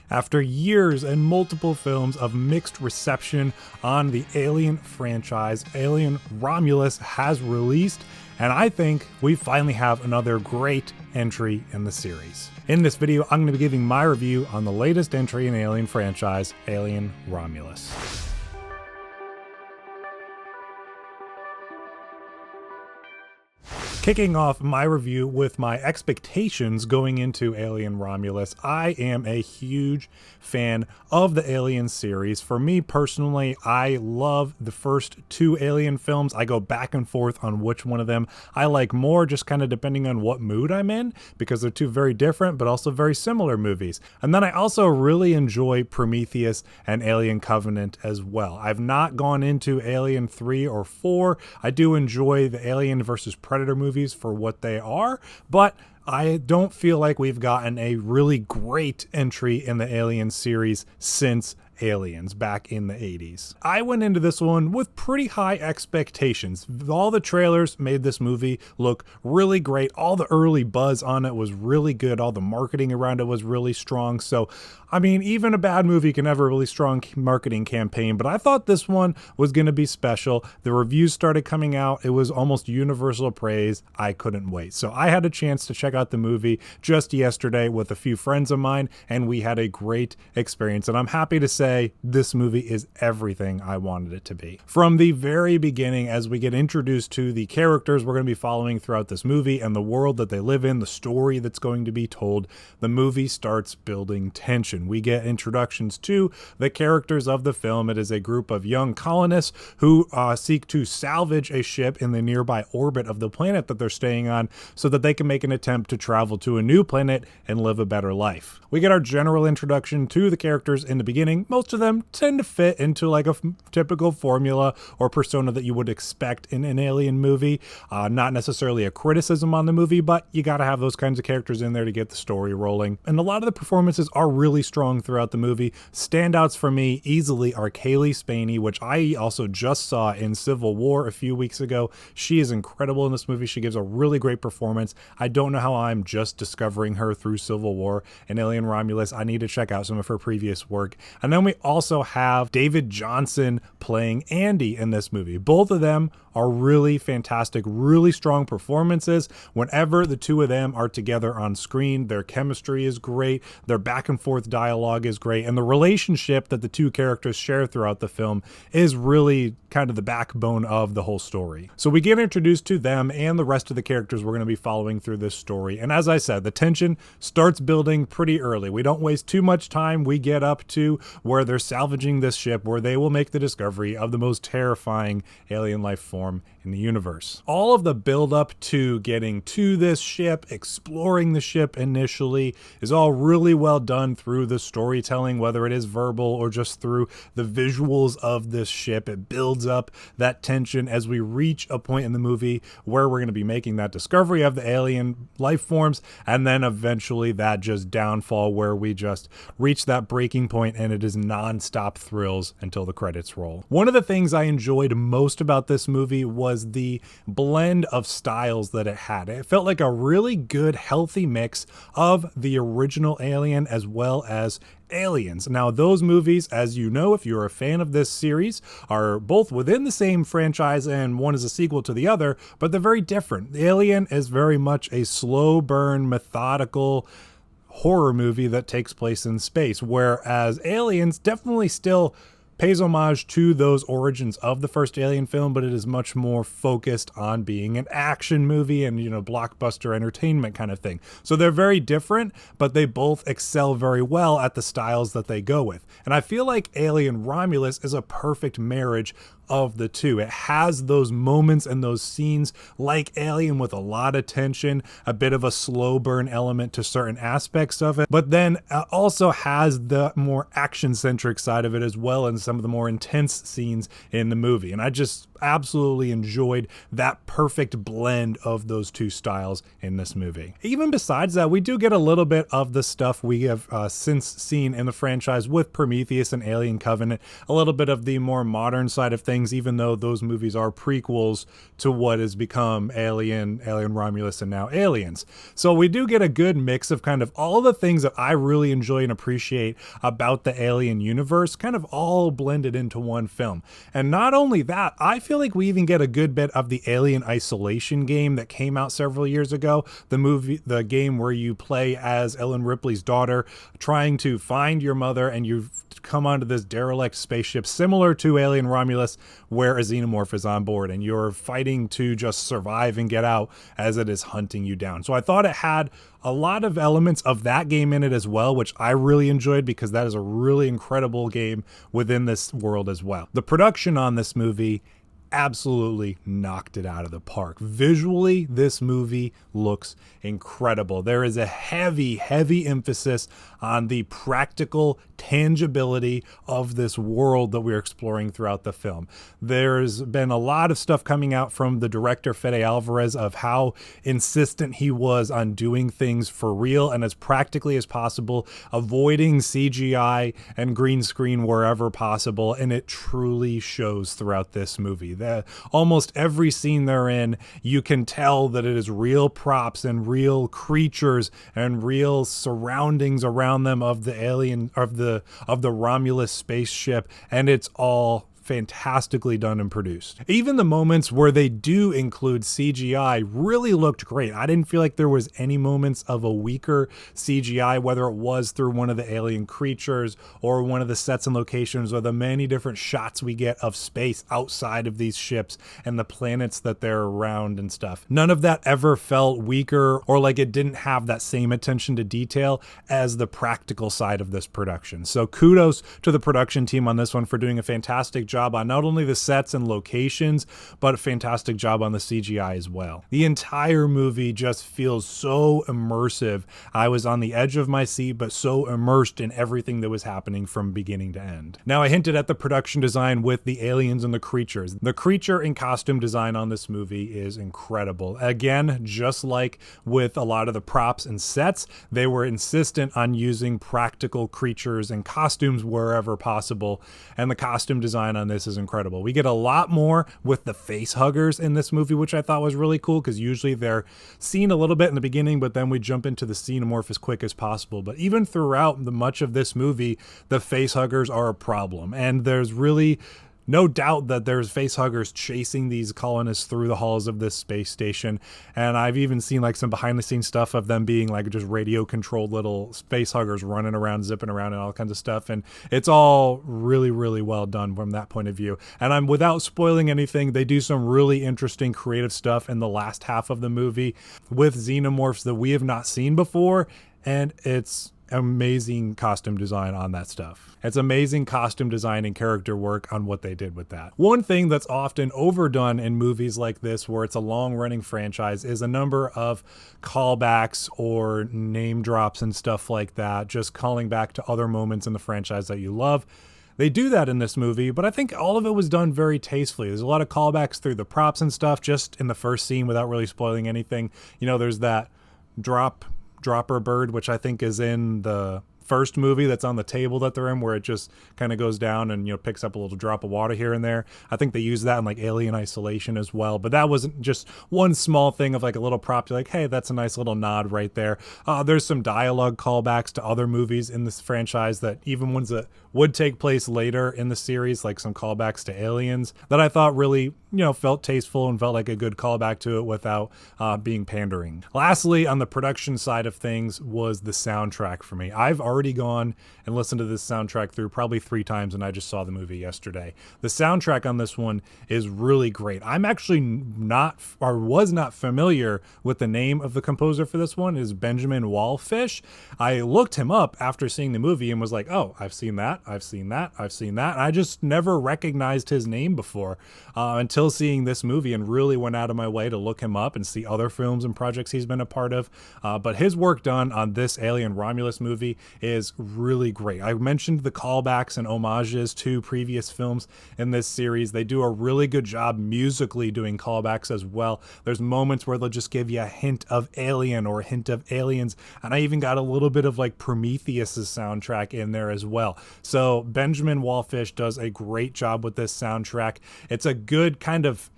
After years and multiple films of mixed reception on the Alien franchise, Alien Romulus has released, and I think we finally have another great entry in the series. In this video, I'm going to be giving my review on the latest entry in the Alien franchise, Alien Romulus. Kicking off my review with my expectations going into Alien Romulus, I am a huge fan of the Alien series. For me personally, I love the first two Alien films. I go back and forth on which one of them I like more, just kind of depending on what mood I'm in, because they're two very different but also very similar movies. And then I also really enjoy Prometheus and Alien Covenant as well. I've not gone into Alien 3 or 4. I do enjoy the Alien versus Predator movies for what they are, but I don't feel like we've gotten a really great entry in the Alien series since Aliens back in the 80s. I went into this one with pretty high expectations. All the trailers made this movie look really great. All the early buzz on it was really good. All the marketing around it was really strong. So, I mean, even a bad movie can have a really strong marketing campaign, but I thought this one was going to be special. The reviews started coming out. It was almost universal praise. I couldn't wait. So I had a chance to check out the movie just yesterday with a few friends of mine, and we had a great experience. And I'm happy to say this movie is everything I wanted it to be. From the very beginning, as we get introduced to the characters we're going to be following throughout this movie and the world that they live in, the story that's going to be told, the movie starts building tension. We get introductions to the characters of the film. It is a group of young colonists who seek to salvage a ship in the nearby orbit of the planet that they're staying on so that they can make an attempt to travel to a new planet and live a better life. We get our general introduction to the characters in the beginning. Most of them tend to fit into like a typical formula or persona that you would expect in an Alien movie. Not necessarily a criticism on the movie, but you got to have those kinds of characters in there to get the story rolling. And a lot of the performances are really strong throughout the movie. Standouts for me easily are Kaylee Spaney, which I also just saw in Civil War a few weeks ago. She is incredible in this movie. She gives a really great performance. I don't know how I'm just discovering her through Civil War and Alien Romulus. I need to check out some of her previous work. And then we also have David Johnson playing Andy in this movie. Both of them are really fantastic, really strong performances. Whenever the two of them are together on screen, their chemistry is great, their back and forth dialogue is great, and the relationship that the two characters share throughout the film is really kind of the backbone of the whole story. So we get introduced to them and the rest of the characters we're going to be following through this story. And as I said, the tension starts building pretty early. We don't waste too much time. We get up to where they're salvaging this ship, where they will make the discovery of the most terrifying alien life form in the universe. All of the build up to getting to this ship, exploring the ship initially, is all really well done through the storytelling, whether it is verbal or just through the visuals of this ship. It builds up that tension as we reach a point in the movie where we're going to be making that discovery of the alien life forms, and then eventually that just downfall where we just reach that breaking point and it is non-stop thrills until the credits roll. One of the things I enjoyed most about this movie was the blend of styles that it had. It felt like a really good, healthy mix of the original Alien as well as Aliens. Now, those movies, as you know, if you're a fan of this series, are both within the same franchise and one is a sequel to the other, but they're very different. Alien is very much a slow burn, methodical horror movie that takes place in space, whereas Aliens definitely still pays homage to those origins of the first Alien film, but it is much more focused on being an action movie and, you know, blockbuster entertainment kind of thing. So they're very different, but they both excel very well at the styles that they go with. And I feel like Alien Romulus is a perfect marriage of the two. It has those moments and those scenes like Alien with a lot of tension, a bit of a slow burn element to certain aspects of it, but then also has the more action-centric side of it as well, and some of the more intense scenes in the movie. And I just absolutely enjoyed that perfect blend of those two styles in this movie. Even besides that, we do get a little bit of the stuff we have since seen in the franchise with Prometheus and Alien Covenant, a little bit of the more modern side of things things, even though those movies are prequels to what has become Alien Romulus, and now Aliens. So we do get a good mix of kind of all the things that I really enjoy and appreciate about the Alien universe, kind of all blended into one film. And not only that, I feel like we even get a good bit of the Alien Isolation game that came out several years ago. The game where you play as Ellen Ripley's daughter, trying to find your mother, and you come onto this derelict spaceship similar to Alien Romulus, where a xenomorph is on board, and you're fighting to just survive and get out as it is hunting you down. So I thought it had a lot of elements of that game in it as well, which I really enjoyed, because that is a really incredible game within this world as well. The production on this movie absolutely knocked it out of the park. Visually, this movie looks incredible. There is a heavy emphasis on the practical tangibility of this world that we're exploring throughout the film. There's been a lot of stuff coming out from the director, Fede Alvarez, of how insistent he was on doing things for real and as practically as possible, avoiding CGI and green screen wherever possible, and it truly shows throughout this movie. Almost every scene they're in, you can tell that it is real props and real creatures and real surroundings around them of the alien, of the Romulus spaceship, and it's all fantastically done and produced. Even the moments where they do include CGI really looked great. I didn't feel like there was any moments of a weaker CGI, whether it was through one of the alien creatures or one of the sets and locations, or the many different shots we get of space outside of these ships and the planets that they're around and stuff. None of that ever felt weaker or like it didn't have that same attention to detail as the practical side of this production. So kudos to the production team on this one for doing a fantastic job on not only the sets and locations, but a fantastic job on the CGI as well. The entire movie just feels so immersive. I was on the edge of my seat, but so immersed in everything that was happening from beginning to end. Now, I hinted at the production design with the aliens and the creatures. The creature and costume design on this movie is incredible. Again, just like with a lot of the props and sets, they were insistent on using practical creatures and costumes wherever possible, and the costume design on this is incredible. We get a lot more with the face huggers in this movie, which I thought was really cool, because usually they're seen a little bit in the beginning, but then we jump into the xenomorph as quick as possible. But even throughout much of this movie, the face huggers are a problem, and there's really no doubt that there's face huggers chasing these colonists through the halls of this space station. And I've even seen like some behind the scenes stuff of them being like just radio controlled little face huggers running around, zipping around and all kinds of stuff. And it's all really, really well done from that point of view. And without spoiling anything, they do some really interesting creative stuff in the last half of the movie with xenomorphs that we have not seen before. And it's amazing costume design on that stuff. It's amazing costume design and character work on what they did with that. One thing that's often overdone in movies like this, where it's a long-running franchise, is a number of callbacks or name drops and stuff like that, just calling back to other moments in the franchise that you love. They do that in this movie, but I think all of it was done very tastefully. There's a lot of callbacks through the props and stuff, just in the first scene without really spoiling anything. You know, there's that dropper bird, which I think is in the first movie that's on the table that they're in, where it just kind of goes down and, you know, picks up a little drop of water here and there. I think they use that in like Alien Isolation as well, but that wasn't just one small thing of like a little prop. You're like, hey, that's a nice little nod right there. There's some dialogue callbacks to other movies in this franchise, that even ones that would take place later in the series, like some callbacks to Aliens, that I thought really, you know, felt tasteful and felt like a good callback to it without being pandering. Lastly, on the production side of things was the soundtrack for me. I've already gone and listened to this soundtrack through probably 3 times, and I just saw the movie yesterday. The soundtrack on this one is really great. I'm actually was not familiar with the name of the composer for this one. It is Benjamin Wallfish. I looked him up after seeing the movie and was like, oh, I've seen that. I just never recognized his name before until seeing this movie, and really went out of my way to look him up and see other films and projects he's been a part of. But his work done on this Alien Romulus movie is really great. I mentioned the callbacks and homages to previous films in this series. They do a really good job musically doing callbacks as well. There's moments where they'll just give you a hint of Alien or a hint of Aliens, and I even got a little bit of like Prometheus's soundtrack in there as well. So Benjamin Wallfisch does a great job with this soundtrack. It's a good kind of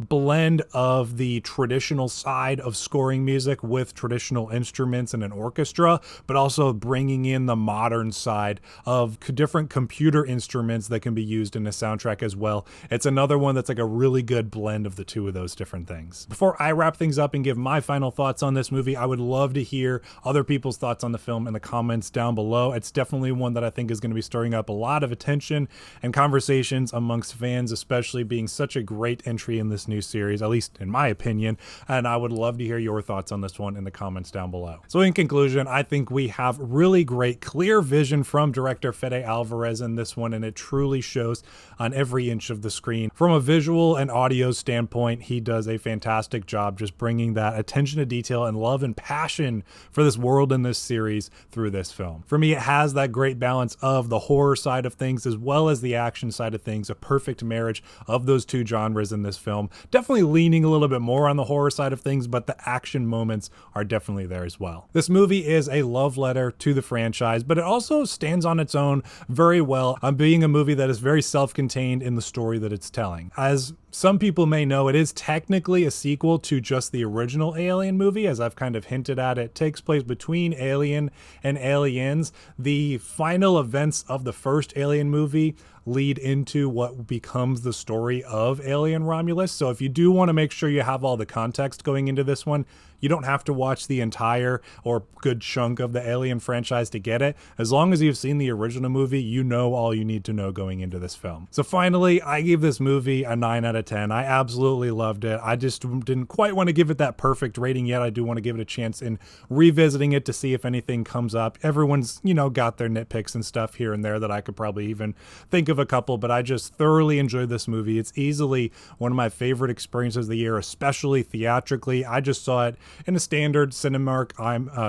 blend of the traditional side of scoring music with traditional instruments and an orchestra, but also bringing in the modern side of different computer instruments that can be used in a soundtrack as well. It's another one that's like a really good blend of the two of those different things. Before I wrap things up and give my final thoughts on this movie, I would love to hear other people's thoughts on the film in the comments down below. It's definitely one that I think is going to be stirring up a lot of attention and conversations amongst fans, especially being such a great entry in this new series, at least in my opinion, and I would love to hear your thoughts on this one in the comments down below. So in conclusion, I think we have really great, clear vision from director Fede Alvarez in this one, and it truly shows on every inch of the screen. From a visual and audio standpoint, he does a fantastic job just bringing that attention to detail and love and passion for this world and this series through this film. For me, it has that great balance of the horror side of things as well as the action side of things, a perfect marriage of those two genres in this film. Definitely leaning a little bit more on the horror side of things, but the action moments are definitely there as well. This movie is a love letter to the franchise, but it also stands on its own very well on being a movie that is very self-contained in the story that it's telling. As some people may know, it is technically a sequel to just the original Alien movie, as I've kind of hinted at. It takes place between Alien and Aliens. The final events of the first Alien movie lead into what becomes the story of Alien Romulus. So if you do want to make sure you have all the context going into this one, you don't have to watch the entire or good chunk of the Alien franchise to get it. As long as you've seen the original movie, you know all you need to know going into this film. So finally, I gave this movie a 9 out of 10. I absolutely loved it. I just didn't quite want to give it that perfect rating yet. I do want to give it a chance in revisiting it to see if anything comes up. Everyone's, you know, got their nitpicks and stuff here and there that I could probably even think of a couple, but I just thoroughly enjoyed this movie. It's easily one of my favorite experiences of the year, especially theatrically. I just saw it in a standard Cinemark,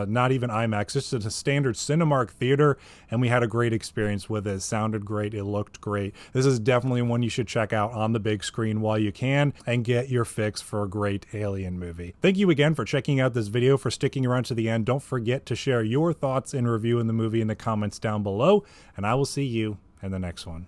not even IMAX, just in a standard Cinemark theater, and we had a great experience with it. It sounded great, it looked great. This is definitely one you should check out on the big screen while you can and get your fix for a great Alien movie. Thank you again for checking out this video, for sticking around to the end. Don't forget to share your thoughts and reviewing the movie in the comments down below, and I will see you in the next one.